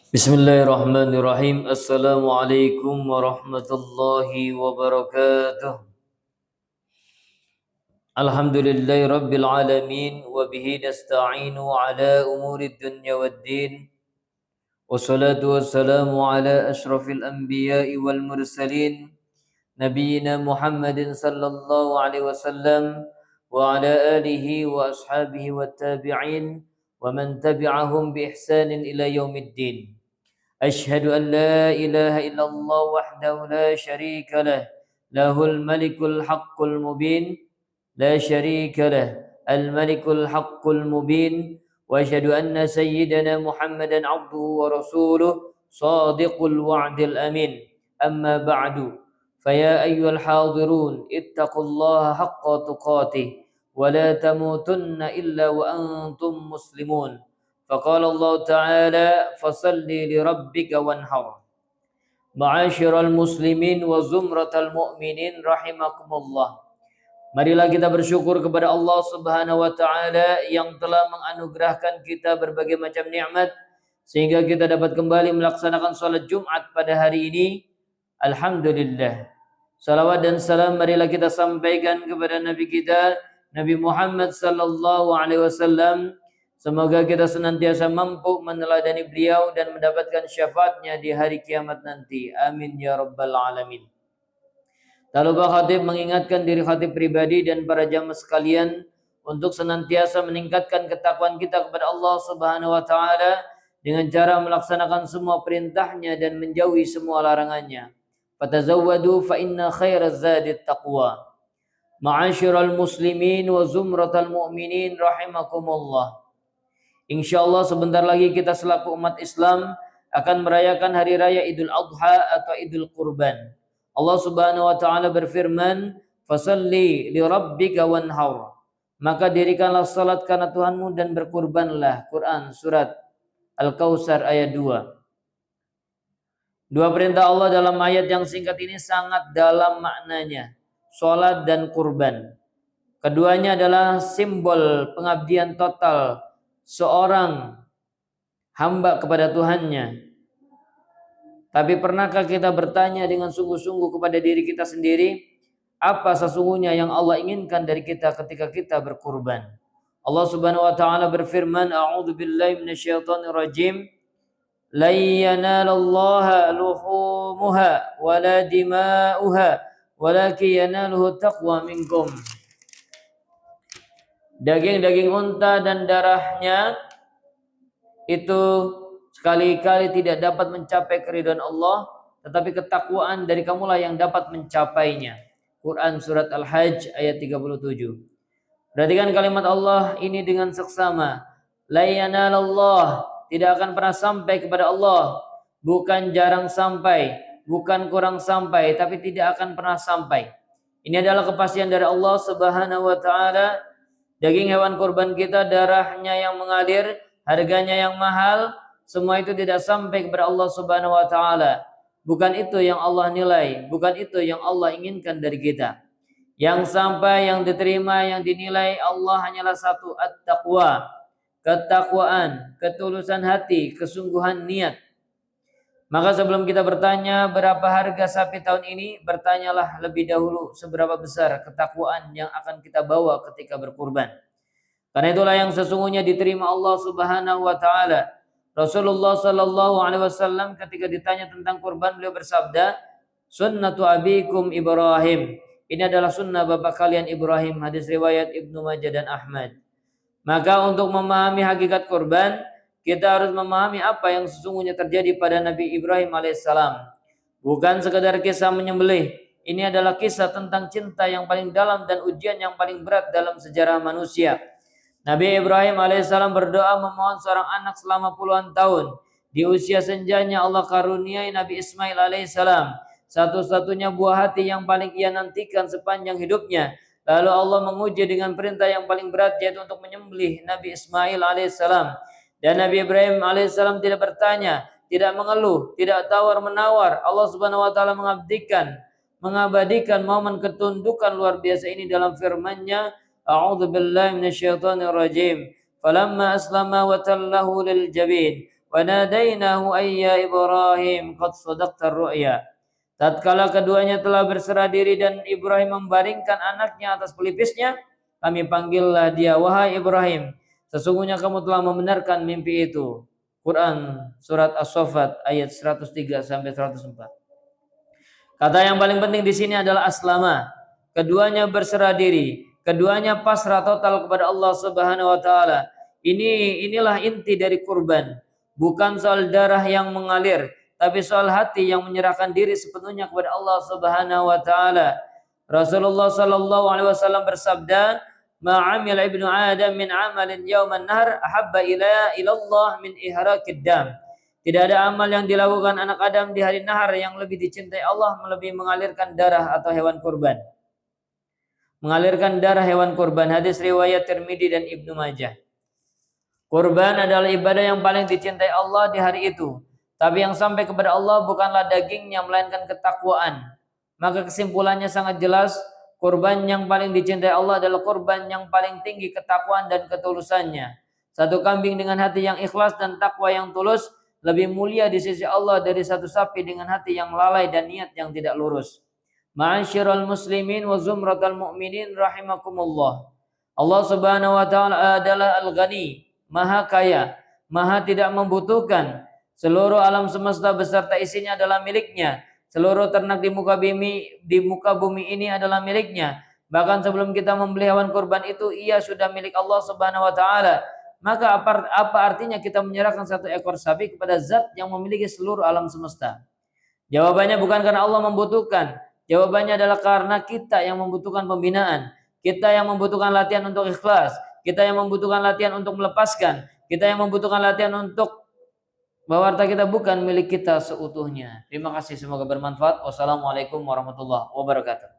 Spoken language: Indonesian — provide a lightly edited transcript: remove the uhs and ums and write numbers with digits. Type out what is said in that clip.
Bismillahirrahmanirrahim. Assalamualaikum warahmatullahi wabarakatuh. Alhamdulillahi rabbil alamin wa bihi nasta'inu ala umuri dunya waddin. Wassalatu wassalamu ala ashrafil anbiya'i wal mursalin nabiyyina Muhammadin sallallahu alaihi wasallam wa ala alihi wa ashabihi wat tabi'in wa man tabi'ahum bi ihsanin ila yaumiddin. أشهد أن لا إله إلا الله وحده لا شريك له له الملك الحق المبين لا شريك له الملك الحق المبين وأشهد أن سيدنا محمدا عبده ورسوله صادق الوعد الأمين أما بعد فيا أيها الحاضرون اتقوا الله حق تقاته ولا تموتن إلا وأنتم مسلمون فقال الله تعالى فصل لربك وانحر معاشر المسlimin wa zumratal mu'minin rahimakumullah. Marilah kita bersyukur kepada Allah Subhanahu wa taala yang telah menganugerahkan kita berbagai macam nikmat sehingga kita dapat kembali melaksanakan salat Jumat pada hari ini. Alhamdulillah. Salawat dan salam marilah kita sampaikan kepada Nabi kita Nabi Muhammad sallallahu alaihi wasallam. Semoga kita senantiasa mampu meneladani beliau dan mendapatkan syafaatnya di hari kiamat nanti. Amin ya rabbal alamin. Tak lupa khatib mengingatkan diri khatib pribadi dan para jamaah sekalian untuk senantiasa meningkatkan ketakwaan kita kepada Allah Subhanahu wa taala dengan cara melaksanakan semua perintahnya dan menjauhi semua larangannya. Fatazawwadu fa inna khairaz zadit taqwa. Ma'asyiral muslimin wa zumratal mu'minin rahimakumullah. InsyaAllah sebentar lagi kita selaku umat Islam akan merayakan hari raya Idul Adha atau Idul Qurban. Allah Subhanahu wa taala berfirman, "Fasalli li rabbika wanhar." Maka dirikanlah salat karena Tuhanmu dan berkurbanlah. Quran surat Al-Kautsar ayat 2. Dua perintah Allah dalam ayat yang singkat ini sangat dalam maknanya. Salat dan kurban. Keduanya adalah simbol pengabdian total seorang hamba kepada Tuhannya. Tapi pernahkah kita bertanya dengan sungguh-sungguh kepada diri kita sendiri, apa sesungguhnya yang Allah inginkan dari kita ketika kita berkurban? Allah Subhanahu wa taala berfirman, A'udzu billahi minasyaitonir rajim. La yanalallaha luhumuha wala dima'uha walakin yanaluhu taqwa minkum. Daging-daging unta dan darahnya itu sekali-kali tidak dapat mencapai keridhaan Allah, tetapi ketakwaan dari kamulah yang dapat mencapainya. Quran surat Al-Hajj ayat 37. Perhatikan kalimat Allah ini dengan seksama. La yanalallah, tidak akan pernah sampai kepada Allah. Bukan jarang sampai, bukan kurang sampai, tapi tidak akan pernah sampai. Ini adalah kepastian dari Allah Subhanahu wa taala. Daging hewan kurban kita, darahnya yang mengalir, harganya yang mahal, semua itu tidak sampai kepada Allah Subhanahu wa taala. Bukan itu yang Allah nilai, bukan itu yang Allah inginkan dari kita. Yang sampai, yang diterima, yang dinilai Allah hanyalah satu, at-taqwa. Ketakwaan, ketulusan hati, kesungguhan niat. Maka sebelum kita bertanya berapa harga sapi tahun ini, bertanyalah lebih dahulu seberapa besar ketakwaan yang akan kita bawa ketika berkurban. Karena itulah yang sesungguhnya diterima Allah Subhanahu wa taala. Rasulullah sallallahu alaihi wasallam ketika ditanya tentang kurban, beliau bersabda, "Sunnatu abikum Ibrahim." Ini adalah sunnah bapak kalian Ibrahim, hadis riwayat Ibnu Majah dan Ahmad. Maka untuk memahami hakikat kurban, kita harus memahami apa yang sesungguhnya terjadi pada Nabi Ibrahim alaihissalam. Bukan sekedar kisah menyembelih. Ini adalah kisah tentang cinta yang paling dalam dan ujian yang paling berat dalam sejarah manusia. Nabi Ibrahim alaihissalam berdoa memohon seorang anak selama puluhan tahun. Di usia senjanya Allah karuniai Nabi Ismail alaihissalam, satu-satunya buah hati yang paling ia nantikan sepanjang hidupnya. Lalu Allah menguji dengan perintah yang paling berat, yaitu untuk menyembelih Nabi Ismail alaihissalam. Dan Nabi Ibrahim alaihissalam tidak bertanya, tidak mengeluh, tidak tawar-menawar. Allah Subhanahu wa taala mengabadikan momen ketundukan luar biasa ini dalam firman-Nya, A'udzu billahi minasyaitonir rajim. Falamma aslama wa tallahu lil jabin wa nadainahu ayya Ibrahim qad sadaqtar ru'ya. Tatkala keduanya telah berserah diri dan Ibrahim membaringkan anaknya atas pelipisnya, kami panggillah dia, wahai Ibrahim, sesungguhnya kamu telah membenarkan mimpi itu. Quran surat As-Saffat ayat 103 sampai 104. Kata yang paling penting di sini adalah aslama. Keduanya berserah diri, keduanya pasrah total kepada Allah Subhanahu wa taala. Inilah inti dari kurban. Bukan soal darah yang mengalir, tapi soal hati yang menyerahkan diri sepenuhnya kepada Allah Subhanahu wa taala. Rasulullah sallallahu alaihi wasallam bersabda, "Ma'amil ibnu Adam min amalin yauman nahr ahabba ilallah min ihraqid dam." Tidak ada amal yang dilakukan anak Adam di hari nahar yang lebih dicintai Allah melebihi mengalirkan darah atau hewan kurban. Mengalirkan darah hewan kurban. Hadis riwayat Tirmidzi dan Ibnu Majah. Kurban adalah ibadah yang paling dicintai Allah di hari itu. Tapi yang sampai kepada Allah bukanlah dagingnya, melainkan ketakwaan. Maka kesimpulannya sangat jelas, kurban yang paling dicintai Allah adalah kurban yang paling tinggi ketakwaan dan ketulusannya. Satu kambing dengan hati yang ikhlas dan takwa yang tulus lebih mulia di sisi Allah dari satu sapi dengan hati yang lalai dan niat yang tidak lurus. Ma'asyiral muslimin wa zumratal mu'minin rahimakumullah. Allah Subhanahu wa taala adalah Al-Ghani, Maha Kaya, Maha tidak membutuhkan. Seluruh alam semesta beserta isinya adalah miliknya. Seluruh ternak di muka bumi ini adalah miliknya. Bahkan sebelum kita membeli hewan kurban itu, ia sudah milik Allah Subhanahu wa taala. Maka apa artinya kita menyerahkan satu ekor sapi kepada zat yang memiliki seluruh alam semesta? Jawabannya bukan karena Allah membutuhkan. Jawabannya adalah karena kita yang membutuhkan pembinaan. Kita yang membutuhkan latihan untuk ikhlas. Kita yang membutuhkan latihan untuk melepaskan. Kita yang membutuhkan latihan untuk bahwa harta kita bukan milik kita seutuhnya. Terima kasih, semoga bermanfaat. Wassalamualaikum warahmatullahi wabarakatuh.